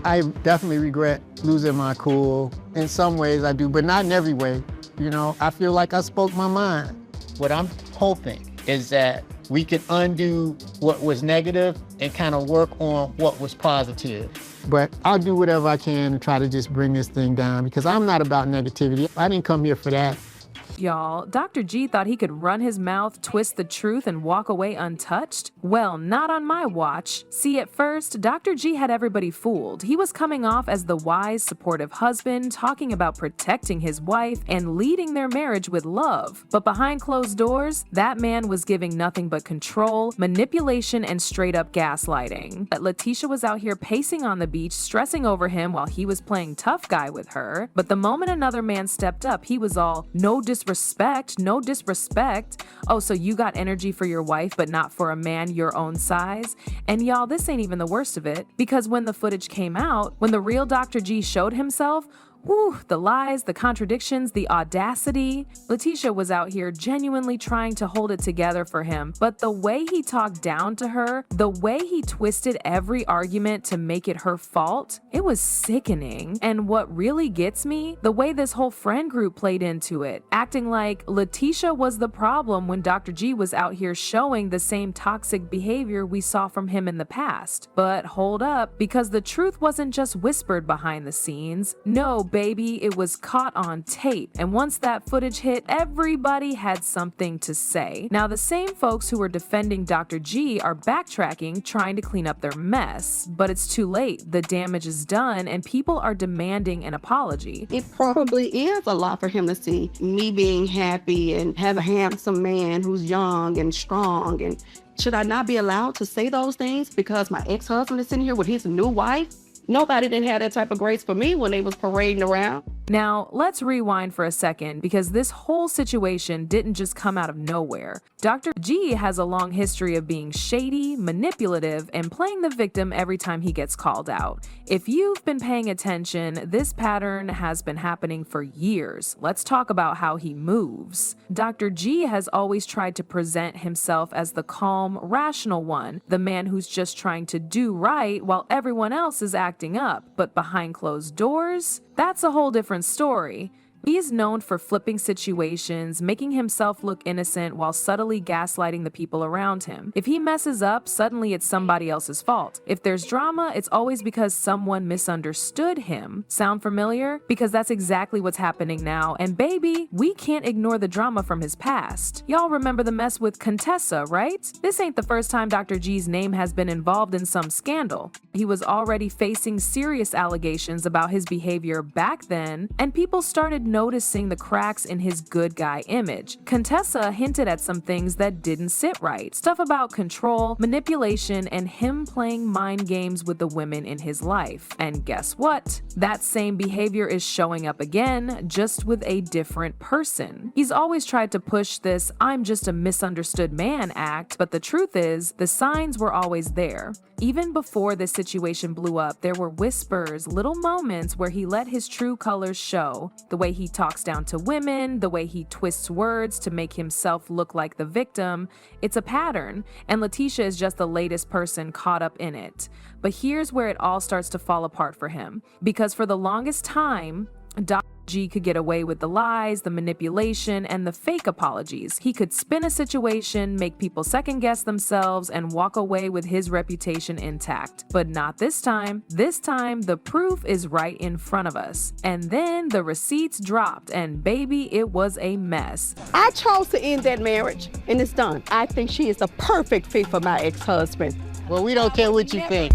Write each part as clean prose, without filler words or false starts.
I definitely regret losing my cool. In some ways I do, but not in every way. You know, I feel like I spoke my mind. What I'm hoping is that we could undo what was negative and kind of work on what was positive. But I'll do whatever I can to try to just bring this thing down because I'm not about negativity. I didn't come here for that. Y'all, Dr. G thought he could run his mouth, twist the truth, and walk away untouched? Well, not on my watch. See, at first, Dr. G had everybody fooled. He was coming off as the wise, supportive husband, talking about protecting his wife and leading their marriage with love. But behind closed doors, that man was giving nothing but control, manipulation, and straight-up gaslighting. But Letitia was out here pacing on the beach, stressing over him while he was playing tough guy with her. But the moment another man stepped up, he was all, no disrespect, no disrespect. Oh, so you got energy for your wife, but not for a man your own size? And y'all, this ain't even the worst of it, because when the footage came out, when the real Dr. G showed himself, whew, the lies, the contradictions, the audacity. Letitia was out here genuinely trying to hold it together for him, but the way he talked down to her, the way he twisted every argument to make it her fault, it was sickening. And what really gets me, the way this whole friend group played into it, acting like Letitia was the problem when Dr. G was out here showing the same toxic behavior we saw from him in the past. But hold up, because the truth wasn't just whispered behind the scenes. No, baby, it was caught on tape, and once that footage hit, everybody had something to say. Now, the same folks who were defending Dr. G are backtracking, trying to clean up their mess, but it's too late. The damage is done, and people are demanding an apology. It probably is a lot for him to see me being happy and have a handsome man who's young and strong. And should I not be allowed to say those things because my ex-husband is sitting here with his new wife? Nobody didn't have that type of grace for me when they was parading around. Now, let's rewind for a second because this whole situation didn't just come out of nowhere. Dr. G has a long history of being shady, manipulative, and playing the victim every time he gets called out. If you've been paying attention, this pattern has been happening for years. Let's talk about how he moves. Dr. G has always tried to present himself as the calm, rational one, the man who's just trying to do right while everyone else is acting up. But behind closed doors, that's a whole different story. He is known for flipping situations, making himself look innocent while subtly gaslighting the people around him. If he messes up, suddenly it's somebody else's fault. If there's drama, it's always because someone misunderstood him. Sound familiar? Because that's exactly what's happening now. And baby, we can't ignore the drama from his past. Y'all remember the mess with Contessa, right? This ain't the first time Dr. G's name has been involved in some scandal. He was already facing serious allegations about his behavior back then, and people started noticing the cracks in his good guy image. Contessa hinted at some things that didn't sit right. Stuff about control, manipulation, and him playing mind games with the women in his life. And guess what? That same behavior is showing up again, just with a different person. He's always tried to push this "I'm just a misunderstood man" act, but the truth is, the signs were always there. Even before this situation blew up, there were whispers, little moments where he let his true colors show. The way he talks down to women, the way he twists words to make himself look like the victim. It's a pattern, and Letitia is just the latest person caught up in it. But here's where it all starts to fall apart for him. Because for the longest time, Dr. G could get away with the lies, the manipulation, and the fake apologies. He could spin a situation, make people second guess themselves, and walk away with his reputation intact. But not this time. This time, the proof is right in front of us. And then the receipts dropped, and baby, it was a mess. I chose to end that marriage, and it's done. I think she is the perfect fit for my ex-husband. Well, we don't care what you think.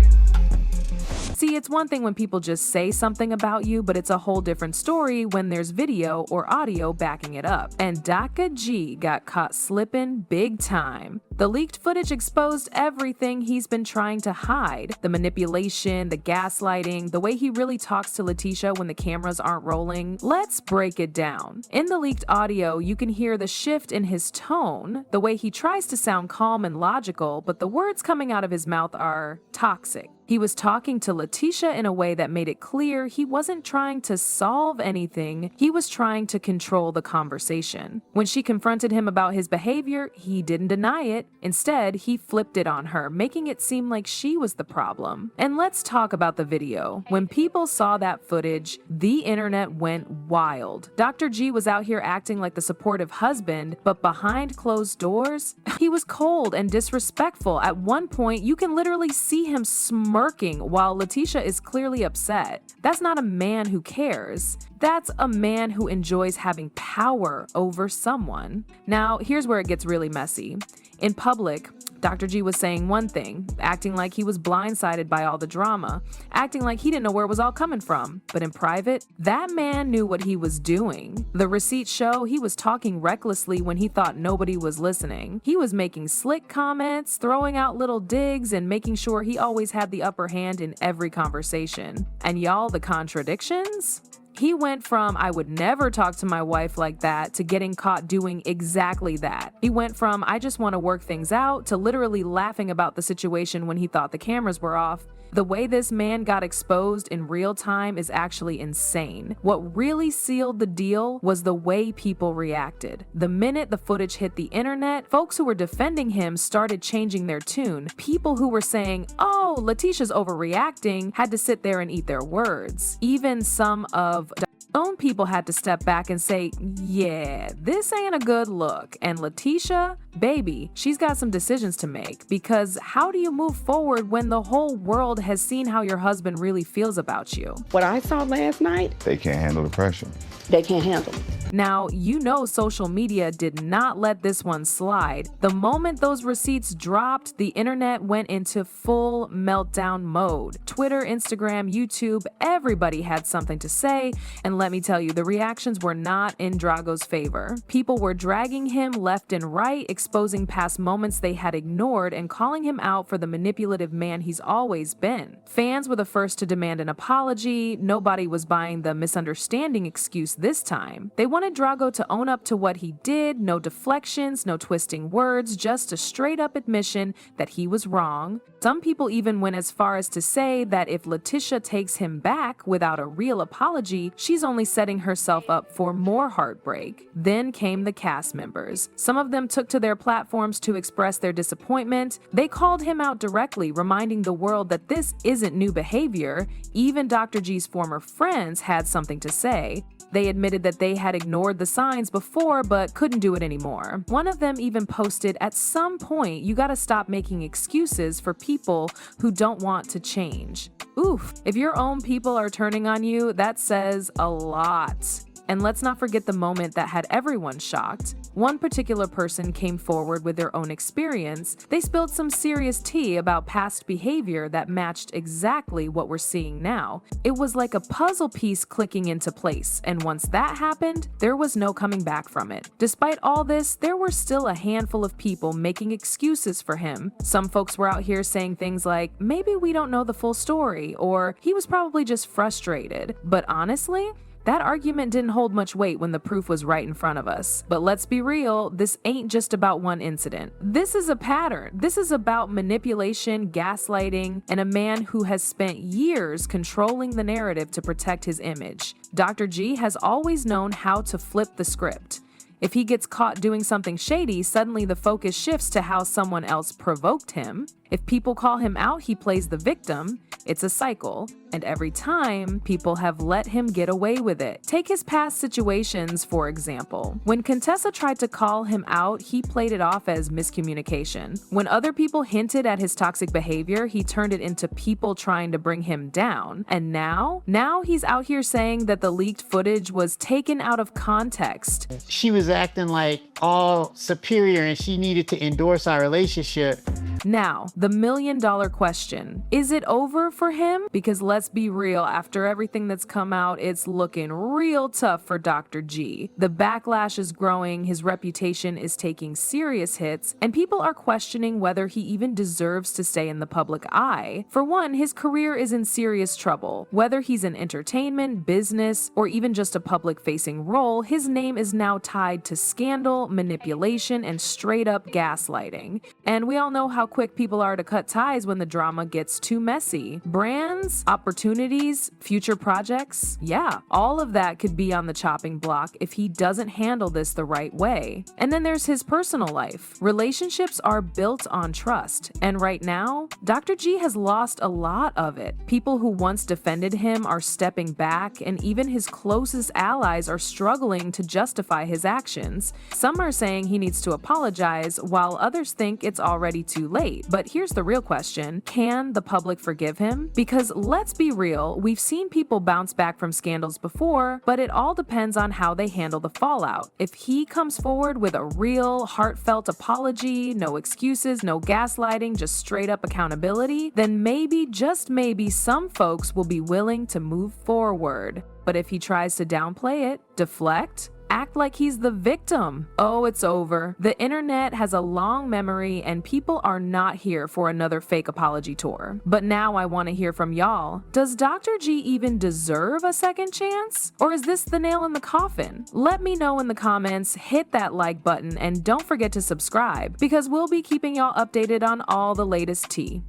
See, it's one thing when people just say something about you, but it's a whole different story when there's video or audio backing it up. And Dr. G got caught slipping big time. The leaked footage exposed everything he's been trying to hide. The manipulation, the gaslighting, the way he really talks to Letitia when the cameras aren't rolling. Let's break it down. In the leaked audio, you can hear the shift in his tone, the way he tries to sound calm and logical, but the words coming out of his mouth are toxic. He was talking to Letitia in a way that made it clear he wasn't trying to solve anything, he was trying to control the conversation. When she confronted him about his behavior, he didn't deny it. Instead, he flipped it on her, making it seem like she was the problem. And let's talk about the video. When people saw that footage, the internet went wild. Dr. G was out here acting like the supportive husband, but behind closed doors, he was cold and disrespectful. At one point, you can literally see him smirking while Letitia is clearly upset. That's not a man who cares. That's a man who enjoys having power over someone. Now, here's where it gets really messy. In public, Dr. G was saying one thing, acting like he was blindsided by all the drama, acting like he didn't know where it was all coming from. But in private, that man knew what he was doing. The receipts show he was talking recklessly when he thought nobody was listening. He was making slick comments, throwing out little digs, and making sure he always had the upper hand in every conversation. And y'all, the contradictions? He went from, I would never talk to my wife like that, to getting caught doing exactly that. He went from, I just want to work things out, to literally laughing about the situation when he thought the cameras were off. The way this man got exposed in real time is actually insane. What really sealed the deal was the way people reacted. The minute the footage hit the internet, folks who were defending him started changing their tune. People who were saying, oh, Letitia's overreacting, had to sit there and eat their words. Even some of own people had to step back and say, yeah, this ain't a good look. And Letitia, baby, she's got some decisions to make, because how do you move forward when the whole world has seen how your husband really feels about you? What I saw last night, they can't handle the pressure. they can't handle it. Now, you know social media did not let this one slide. The moment those receipts dropped, the internet went into full meltdown mode. Twitter, Instagram, YouTube, everybody had something to say, and let me tell you, the reactions were not in Drago's favor. People were dragging him left and right, exposing past moments they had ignored, and calling him out for the manipulative man he's always been. Fans were the first to demand an apology. Nobody was buying the misunderstanding excuse this time. They wanted Drago to own up to what he did, no deflections, no twisting words, just a straight up admission that he was wrong. Some people even went as far as to say that if Letitia takes him back without a real apology, she's only setting herself up for more heartbreak. Then came the cast members. Some of them took to their platforms to express their disappointment. They called him out directly, reminding the world that this isn't new behavior. Even Dr. G's former friends had something to say. They admitted that they had ignored the signs before but couldn't do it anymore. One of them even posted, at some point, you gotta stop making excuses for people who don't want to change. Oof, if your own people are turning on you, that says a lot. And let's not forget the moment that had everyone shocked. One particular person came forward with their own experience. They spilled some serious tea about past behavior that matched exactly what we're seeing now. It was like a puzzle piece clicking into place, and once that happened, there was no coming back from it. Despite all this, there were still a handful of people making excuses for him. Some folks were out here saying things like, maybe we don't know the full story, or he was probably just frustrated. But honestly, that argument didn't hold much weight when the proof was right in front of us. But let's be real, this ain't just about one incident. This is a pattern. This is about manipulation, gaslighting, and a man who has spent years controlling the narrative to protect his image. Dr. G has always known how to flip the script. If he gets caught doing something shady, suddenly the focus shifts to how someone else provoked him. If people call him out, he plays the victim. It's a cycle. And every time, people have let him get away with it. Take his past situations, for example. When Contessa tried to call him out, he played it off as miscommunication. When other people hinted at his toxic behavior, he turned it into people trying to bring him down. And now he's out here saying that the leaked footage was taken out of context. She was acting like all superior and she needed to endorse our relationship. Now, the $1 million question. Is it over for him? Because let's let's be real, after everything that's come out, it's looking real tough for Dr. G. The backlash is growing, his reputation is taking serious hits, and people are questioning whether he even deserves to stay in the public eye. For one, his career is in serious trouble. Whether he's in entertainment, business, or even just a public-facing role, his name is now tied to scandal, manipulation, and straight-up gaslighting. And we all know how quick people are to cut ties when the drama gets too messy. Brands, opportunities, future projects, yeah, all of that could be on the chopping block if he doesn't handle this the right way. And then there's his personal life. Relationships are built on trust, and right now, Dr. G has lost a lot of it. People who once defended him are stepping back, and even his closest allies are struggling to justify his actions. Some are saying he needs to apologize, while others think it's already too late. But here's the real question: can the public forgive him? Because let's be real, we've seen people bounce back from scandals before, but it all depends on how they handle the fallout. If he comes forward with a real, heartfelt apology, no excuses, no gaslighting, just straight up accountability, then maybe, just maybe, some folks will be willing to move forward. But if he tries to downplay it, deflect, act like he's the victim, oh, it's over. The internet has a long memory, and people are not here for another fake apology tour. But now I want to hear from y'all. Does Dr. G even deserve a second chance? Or is this the nail in the coffin? Let me know in the comments, hit that like button, and don't forget to subscribe, because we'll be keeping y'all updated on all the latest tea.